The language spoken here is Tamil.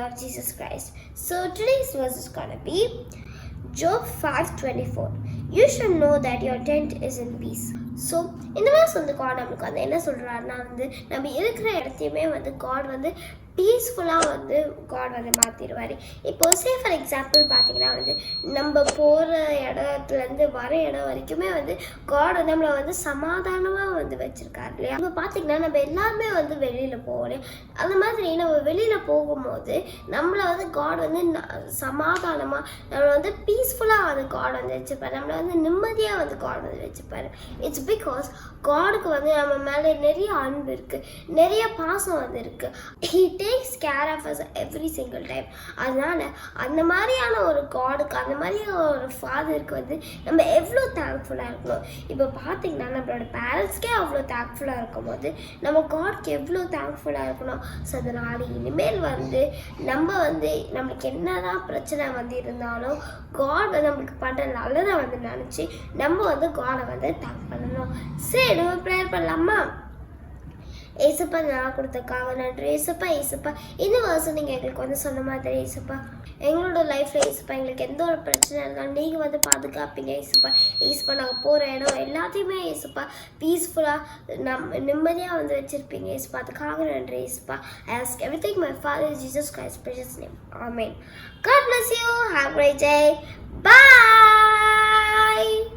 Lord Jesus Christ. So today's verse is gonna be Job 5:24. You should know that your tent is in peace. So இந்த மாதிரி வந்து காட் நம்மளுக்கு வந்து என்ன சொல்கிறாருன்னா வந்து நம்ம இருக்கிற இடத்தையுமே வந்து காட் வந்து பீஸ்ஃபுல்லாக வந்து காட் வந்து மாற்றிடுவார். இப்போ சே ஃபார் எக்ஸாம்பிள் பார்த்தீங்கன்னா வந்து நம்ம போகிற இடத்துலேருந்து வர இடம் வரைக்குமே வந்து காட் வந்து நம்மளை வந்து சமாதானமாக வந்து வச்சுருக்காரு இல்லையா. இப்போ பார்த்தீங்கன்னா நம்ம எல்லாருமே வந்து வெளியில் போகணும். அந்த மாதிரி நம்ம வெளியில் போகும்போது நம்மளை வந்து காட் வந்து சமாதானமாக நம்மளை வந்து பீஸ்ஃபுல்லாக வந்து காட் வந்து வச்சுருப்பார். நம்மளை வந்து நிம்மதியாக வந்து காட் வந்து வச்சுருப்பார். இட்ஸ் பிகாஸ் காடுக்கு வந்து நம்ம மேலே நிறைய அன்பு இருக்குது, நிறைய பாசம் வந்து இருக்குது. He takes care of us every single time. அதனால் அந்த மாதிரியான ஒரு காடுக்கு, அந்த மாதிரியான ஒரு ஃபாதருக்கு வந்து நம்ம எவ்வளோ தேங்க்ஃபுல்லாக இருக்கணும். இப்போ பார்த்தீங்கன்னா நம்மளோட பேரண்ட்ஸ்க்கே அவ்வளோ தேங்க்ஃபுல்லாக இருக்கும் போது நம்ம காட்க்கு எவ்வளோ தேங்க்ஃபுல்லாக இருக்கணும். ஸோ அதனால் இனிமேல் வந்து நம்ம வந்து நம்மளுக்கு என்ன தான் பிரச்சனை வந்து இருந்தாலும் காட் வந்து நம்மளுக்கு பண்ணுற நல்லதை வந்து நினச்சி நம்ம வந்து காடை வந்து தேங்க் பண்ணணும். சரி, நம்ம ப்ரேயர் பண்ணலாமா? ஏசப்பா நான் கொடுத்தக்காக நன்றி. ஏசப்பா ஏசப்பா இந்த வருஷம் நீங்கள் எங்களுக்கு வந்து சொன்ன மாதிரி ஏசப்பா எங்களோட லைஃப்பில் ஏசப்பா எங்களுக்கு எந்த ஒரு பிரச்சனை இருந்தாலும் நீங்கள் வந்து பாதுகாப்பீங்க ஏசப்பா. ஏசப்பா நாங்கள் போகிற இடம் எல்லாத்தையுமே ஏசப்பா பீஸ்ஃபுல்லாக நிம்மதியாக வந்து வச்சுருப்பீங்க ஏசப்பா. அதுக்காக நன்றி ஏசப்பா. I ask everything my Father Jesus Christ's precious name. Amen. God bless you. Have a great day. Bye.